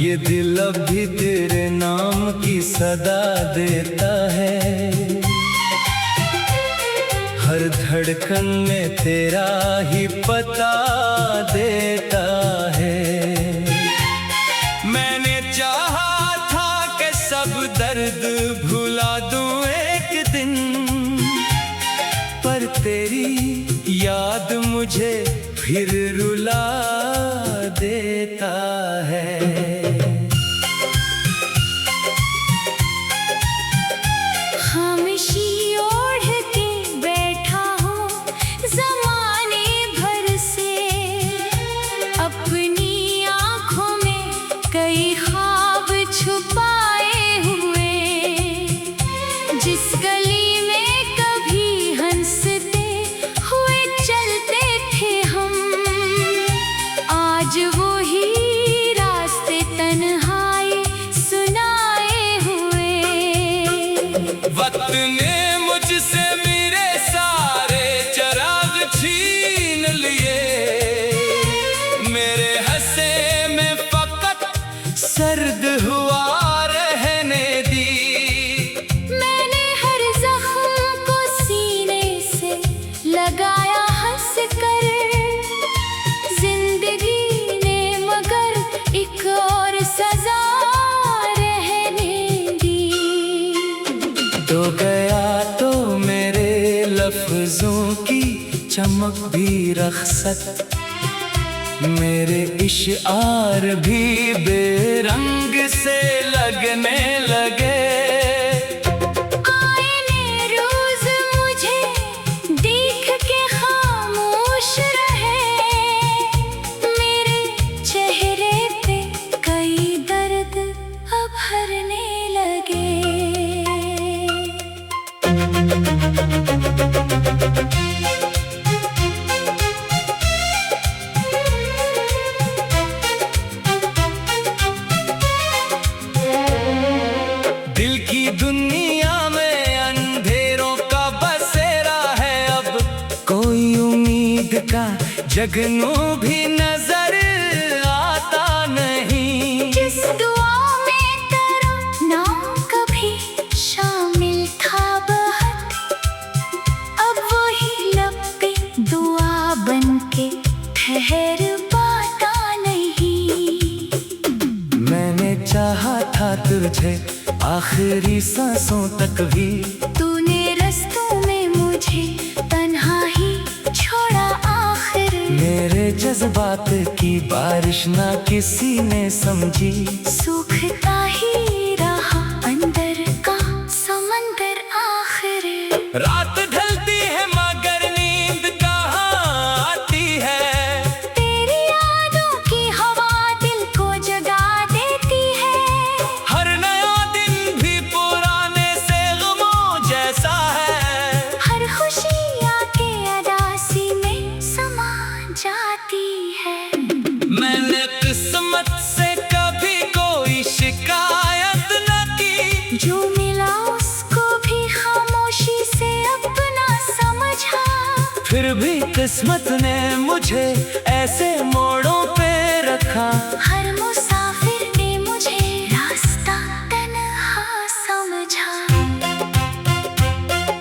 ये दिल अब भी तेरे नाम की सदा देता है। हर धड़कन में तेरा ही पता देता है। मैंने चाहा था कि सब दर्द भुला दूं एक दिन, पर तेरी याद मुझे फिर रुला देता है। खामोशी ओढ़ के बैठा हूँ ज़माने भर से, अपनी आँखों में कई ख्वाब छुपाए हुए। जिस गली में कभी हंसते हुए चलते थे हम, आज वही रास्ते तन्हाई सुनाए हुए। वक्त ने मुझसे मेरे सारे चिराग छीन लिए, मेरे हंसे में फकत सर्द हुआ रहने दी। मैंने हर जख्म को सीने से लगाया हंस कर, जिंदगी ने मगर एक और सजा रहने दी। तो गया तो मेरे लफ्जों की चमक भी रखसत, मेरे इश्आर भी बेरंग से लगने लगे। आईने रोज मुझे देख के खामोश रहे, मेरे चेहरे पे कई दर्द अब भरने लगे। दिल की दुनिया में अंधेरों का बसेरा है अब, कोई उम्मीद का जगनू भी नजर आता नहीं। जिस दुआ में तेरा नाम कभी शामिल था बहुत, अब वही लब पे दुआ बन के ठहर पाता नहीं। मैंने चाहा था तुझे आखिरी सांसों तक भी, तूने रस्तों में मुझे तन्हा ही छोड़ा आखिर। मेरे जज्बात की बारिश ना किसी ने समझी, सूखता ही रहा अंदर का समंदर आखिर। रात ढलती है मगर नींद कहाँ आती है, तेरी यादों की हवा दिल को जगा देती है। हर नया दिन भी पुराने से गमों जैसा है, हर खुशी आके अदासी में समा जाती है। मैंने किस्मत से कभी कोई शिकायत न की, जो मिला उसको भी खामोशी से अपना समझा। फिर भी किस्मत ने मुझे ऐसे मोड़ों पे रखा। हर मुसाफिर ने मुझे रास्ता तन्हा समझा।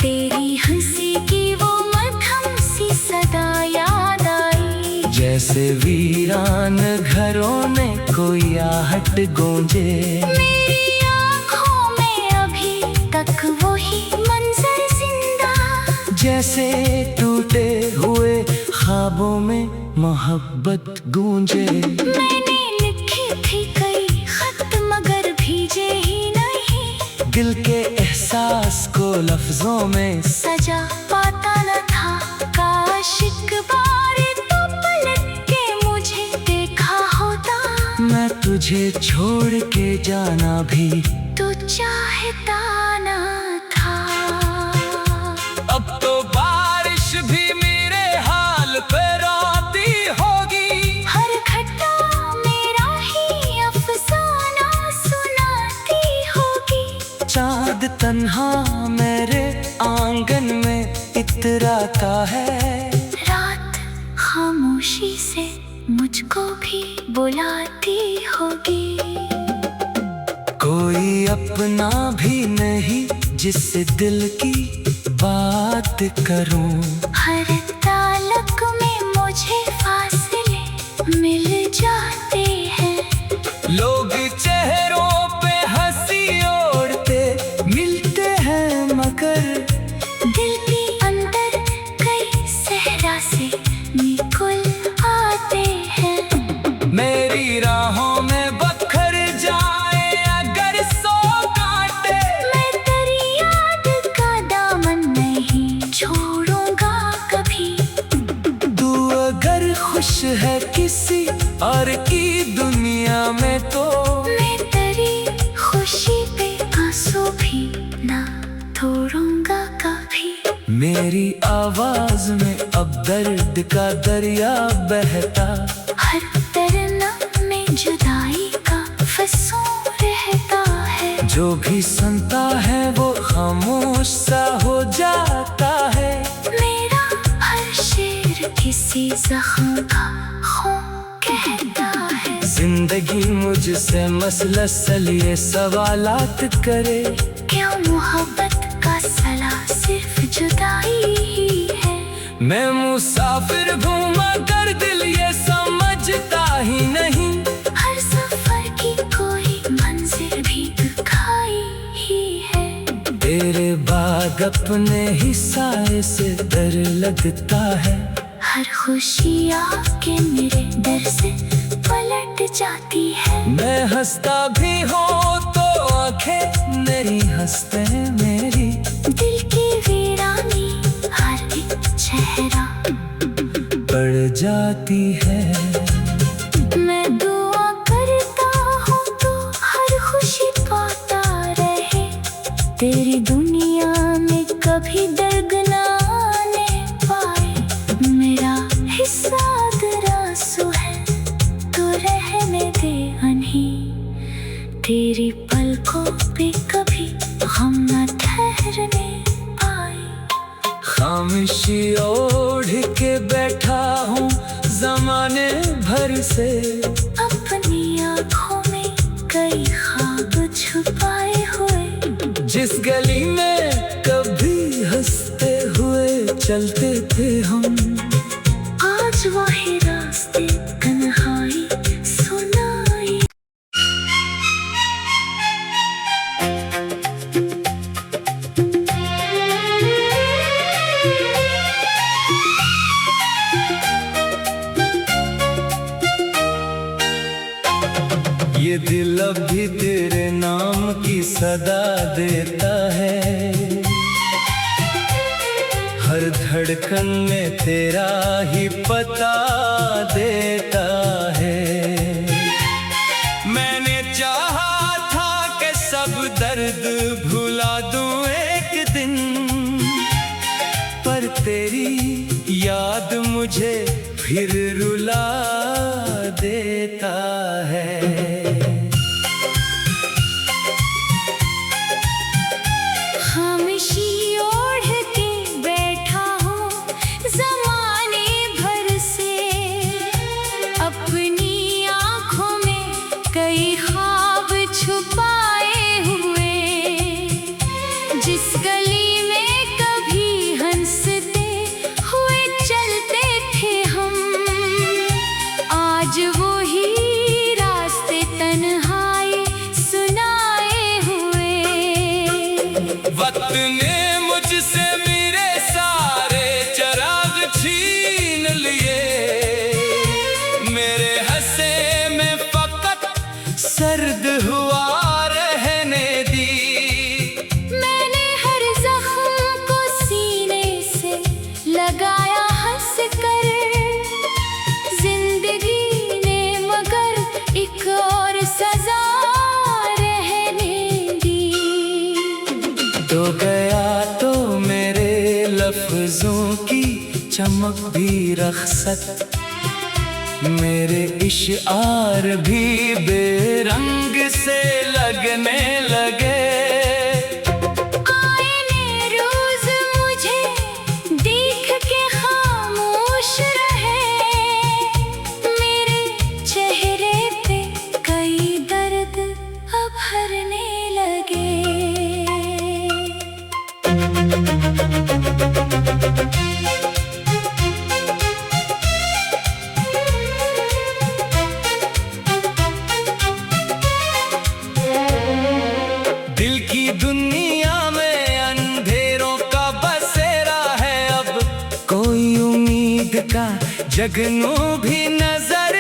तेरी हंसी की वो मध्यम सी सदा याद आई, जैसे वीरान घरों में कोई आहट गूंजे। मेरी आँखों में अभी तक वही मंजर जिंदा, जैसे टूटे हुए ख्वाबों में मोहब्बत गूंजे। मैंने लिखी थी कई खत मगर भीजे ही नहीं, दिल के एहसास को लफ्जों में सजा पाता न था। काश एक बार तो पलट के मुझे देखा होता, मैं तुझे छोड़ के जाना भी तू चाहता न था। अब तो बारिश भी मेरे हाल पे रोती होगी, हर घटना मेरा ही अफसाना सुनाती होगी। चाँद तन्हा मेरे आंगन में इतराता है, रात खामोशी से मुझको भी बुलाती होगी। अपना भी नहीं जिससे दिल की बात करूं। हर तालक में मुझे फासले मिल जाते हैं। लोग चेहरों पे हंसी ओढ़ते मिलते हैं, मगर दिल के अंदर कई सहरा से निकल आते हैं। मेरी राहों में बखर जाए अगर 100 कांटे, मैं तेरी याद का दामन नहीं छोड़ूंगा कभी। तू अगर खुश है किसी और की दुनिया में तो मैं तेरी खुशी पे आंसू भी ना छोड़ूंगा कभी। मेरी आवाज में अब दर्द का दरिया बहता, हर तरना में जुदाई का फंसू रहता है। जो भी सुनता है वो खामोश सा हो जाता है। मेरा हर शेर किसी जख्म का खून कहता है। जिंदगी मुझसे मसलसल ये सवालात करे, क्यों मोहब्बत का सला सिर्फ जुदाई ही है। मैं मुसाफिर हूँ मगर दिल ये समझता ही नहीं। हर सफर की कोई मंजिल भी दिखाई ही है। तेरे बाद अपने ही साए से डर लगता है। हर खुशी आके मेरे डर से पलट जाती है। मैं हंसता भी हूँ तो आंखें नहीं हंसते मेरी। दिल की वीरानी हर एक चेहरा पड़ जाती है। मैं दुआ करता हूँ तो हर खुशी पाता रहे। तेरी दुनिया में कभी दर्द ना आने पाए। मेरा हिस्सा अगर आंसू है तो रहने दे अनही। तेरी पलकों पे कभी गम न ठहरने पाए। खामोशी ओढ़ के बैठा हूँ जमाने भर से, अपनी आँखों में कई ख्वाब छुपाए हुए। जिस गली में कभी हंसते हुए चलते थे हम, आज वही रास्ते तन्हाई सुनाई। ये दिल अभी तेरे नाम की सदा देता है। हर धड़कन में तेरा ही पता देता है। मैंने चाहा था कि सब दर्द भुला दूं एक दिन, पर तेरी याद मुझे फिर रुला देता है। खामोशी ओढ़ के बैठा हूँ ज़माने भर से। अपनी आँखों में कई ख्वाब छुपाए हुए। जिस गली में कभी हंसते हुए चलते थे हम, आज वही रास्ते तन्हाई सुनाए हुए। वक्त ने मुझसे मेरे सारे चिराग छीन लिए। मेरे हंसे में फकत सर्द हुआ रहने दी। मैंने हर जख्म को सीने से लगाया हंस कर। जिंदगी ने मगर एक और सजा रहने दी। तो गया तो मेरे लफ्जों की चमक भी रखसत, मेरे इश्आर भी बेरंग से लगने लगे। आईने रोज मुझे देख के खामोश रहे। मेरे चेहरे पे कई दर्द अब भरने लगे। जगनू भी नजर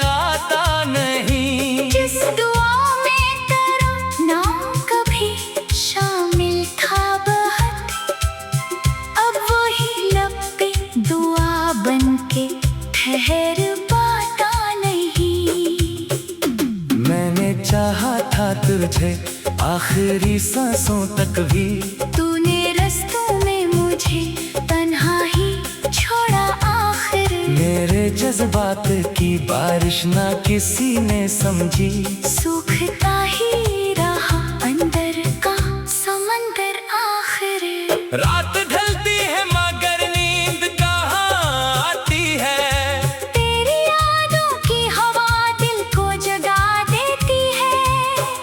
आता नहीं। जिस दुआ में तेरा नाम कभी शामिल था बहुत, अब वही लब पे दुआ बनके ठहर पाता नहीं। मैंने चाहा था तुझे आखिरी सांसों तक भी, तूने रस्तों में मुझे तन्हा ही छोड़ा आखिर। मेरे जज्बात की बारिश ना किसी ने समझी, सूखता ही रहा अंदर का समंदर आखिर। रात ढलती है मगर नींद कहाँ आती है, तेरी यादों की हवा दिल को जगा देती है।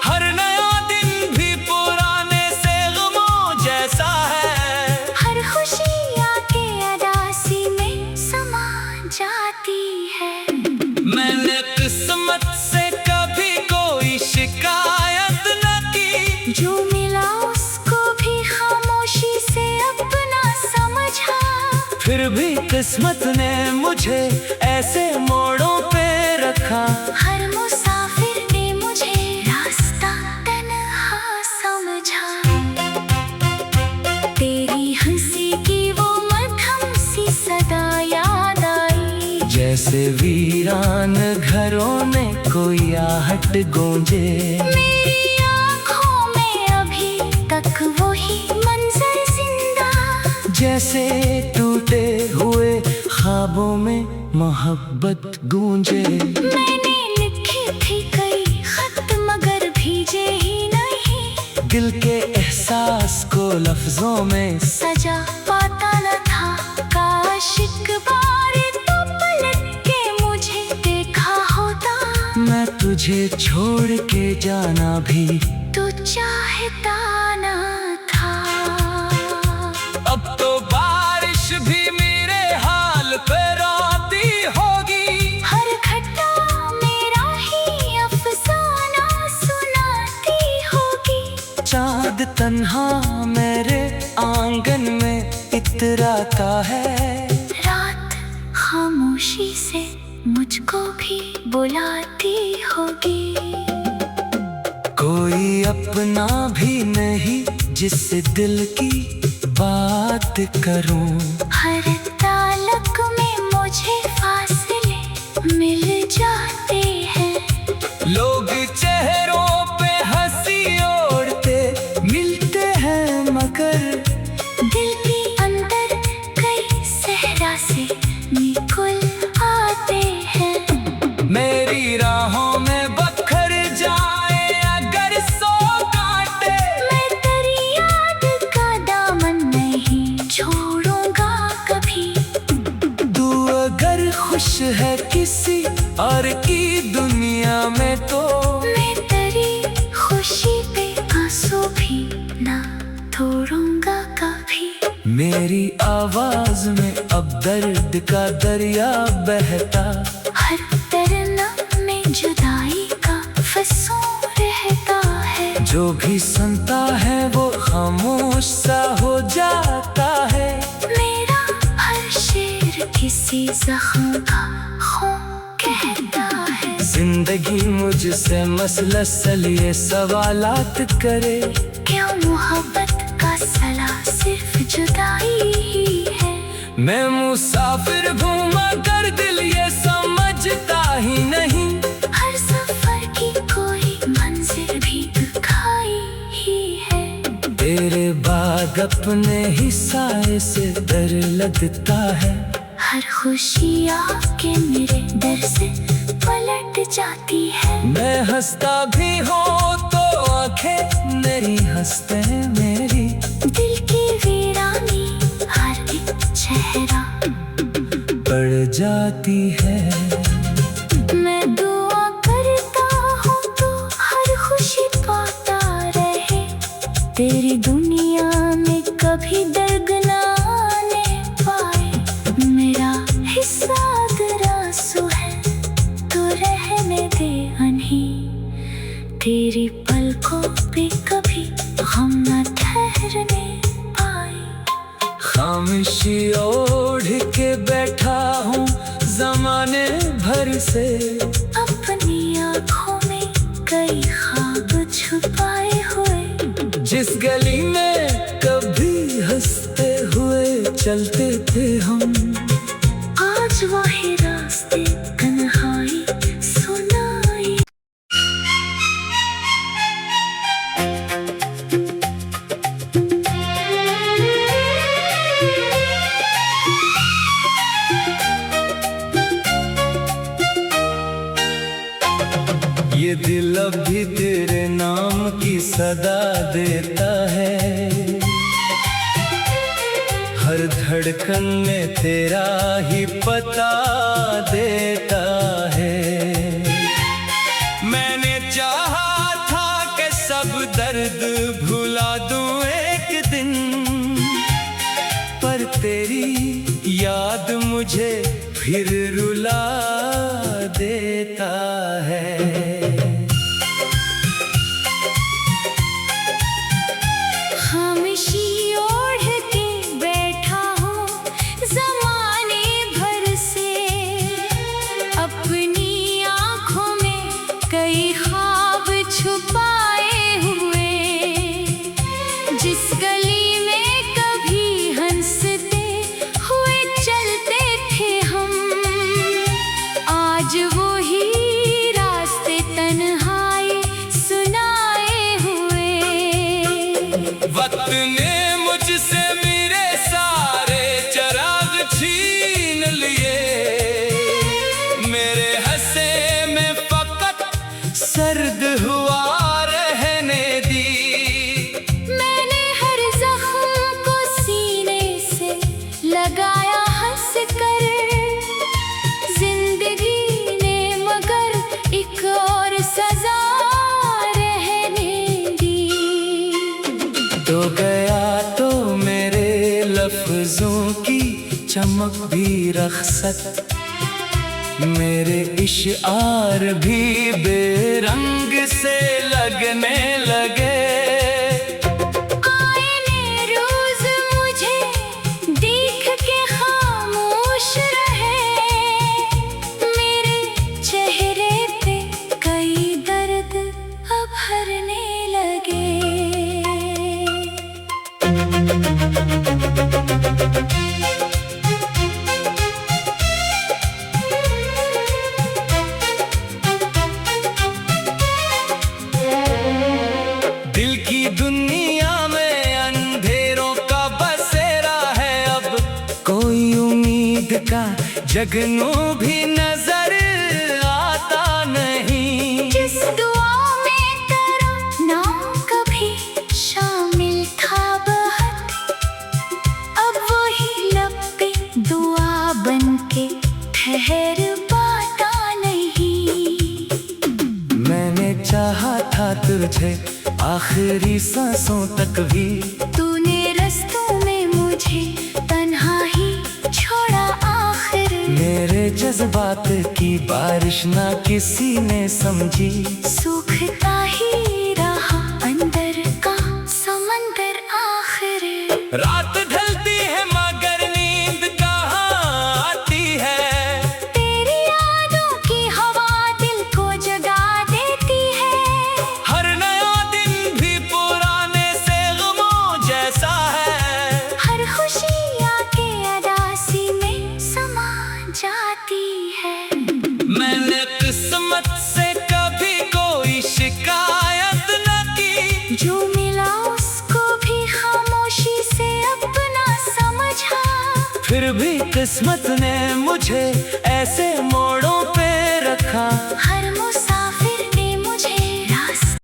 हर नया दिन भी पुराने से गमों जैसा है, हर खुशी आके अदासी में समा जाती है। मैंने किस्मत से कभी कोई शिकायत न की, जो मिला उसको भी खामोशी से अपना समझा। फिर भी किस्मत ने मुझे ऐसे मोड़ों पे रखा, हर मुसाफिर ने मुझे रास्ता तन्हा समझा। तेरी हंसी की वो मध्यम सी सदा याद आई, जैसे वीरान घरों ने कोई आहट गूंजे। मेरी आँखों में अभी तक वही मंजर जिंदा, जैसे टूटे हुए ख्वाबों में मोहब्बत गूंजे। मैंने लिखी थी कई खत मगर भेजे ही नहीं, दिल के एहसास को लफ्जों में सजा पाता न था। काश एक बार तो पलट के मुझे देखा होता, मैं तुझे छोड़ के जाना भी तू चाहता न था। अब तो बारिश भी मेरे हाल पे रोती होगी, हर घटा मेरा ही अफसाना सुनाती होगी। चाँद तन्हा मेरे आंगन में इतराता है, रात खामोशी से मुझको भी बुलाती होगी। कोई अपना भी नहीं जिससे दिल की बात करूं, हर तालक में मुझे फासले मिल जाते हैं। लोग चेहरों पे हंसी ओढ़ते मिलते हैं मगर दिल के अंदर कई सहरा से निकल आते हैं। मेरी राहों में बखर जाए अगर 100 कांटे, मैं तेरी याद का दामन नहीं छोड़ूंगा कभी। तू अगर खुश है किसी और की दुनिया में तो मैं तेरी खुशी पे आंसू भी ना छोड़ूंगा कभी। मेरी आवाज में अब दर्द का दरिया बहता, हर तरना में जुदाई का फंसू रहता है। जो भी सुनता है वो खामोश सा हो जाता है। मेरा हर शेर किसी जख्म का खून कहता है। जिंदगी मुझसे मसलसल ये सवालात करे, क्यों मोहब्बत का सला सिर्फ जुदाई ही है। मैं मुसाफिर हूँ मगर दिल ये समझता ही नहीं, हर सफर की कोई मंजिल भी दिखाई ही है। तेरे बाद अपने ही साए से डर लगता है। हर खुशी आके मेरे डर से पलट जाती है। मैं हंसता भी हूँ तो आंखें नहीं हंसते मेरी, दिल की वीरानी हर एक चेहरा पड़ जाती है। मैं दुआ करता हूँ तो हर खुशी पाता रहे। तेरी दुनिया में कभी दर्द ना आने पाए। मेरा हिस्सा आंसू है तो रहने दे अनही। तेरी पलकों पे कभी हम न ठहरने पाए। खामोशी ओढ़ के बैठा हूँ जमाने भर से। अपनी आँखों में कई ख्वाब छुपाए हुए, जिस गली में कभी हंसते हुए चलते थे हम, आज वही रास्ते तन्हाई सुनाई। ये दिल अभी तेरे नाम की सदा देता है, हर धड़कन में तेरा ही पता देता है। मैंने चाहा था कि सब दर्द भुला दूं एक दिन, पर तेरी याद मुझे फिर रुला देता है। खामोशी ओढ़ के बैठा हूँ ज़माने भर से, अपनी आँखों में कई ख्वाब छुपाए हुए, जिस गली में कभी हंसते हुए चलते थे हम, आज वही रास्ते तन्हाई सुनाए हुए। वक्त ने मुझसे मेरे सारे चिराग छीन लिए, मेरे हंसे में फकत सर्द हुआ रहने दी। मैंने हर जख्म को सीने से लगाया हंस कर, जिंदगी ने मगर एक और सजा रहने दी। तो गया तो मेरे लफ्जों की चमक भी रखसत, मेरे इश्आर भी बेरंग से लगने लगे। आईने रोज मुझे देख के खामोश रहे, मेरे चेहरे पे कई दर्द अब भरने लगे। दिल की दुनिया में अंधेरों का बसेरा है, अब कोई उम्मीद का जगनू भी नजर आता नहीं। जिस दुआ में तेरा नाम कभी शामिल था बहुत, अब वही लब पे दुआ बन के ठहर पाता नहीं। मैंने चाहा था तुझे आखिरी सांसों तक भी, तूने रस्तों में मुझे तन्हा ही छोड़ा आखिर। मेरे जज्बात की बारिश ना किसी ने समझी, सूखता ही रहा अंदर का समंदर आखिर। रात ढलती है मगर नींद कहाँ आती है, तेरी यादों की हवा दिल को जगा देती है। हर नया दिन भी पुराने से गमों जैसा है, हर खुशी आके अदासी में समा जाती है। मैंने किस्मत से कभी कोई शिकायत न की, जो मिला उसको भी खामोशी से अपना समझा। फिर भी किस्मत ने मुझे ऐसे मोड़ों पे रखा, हर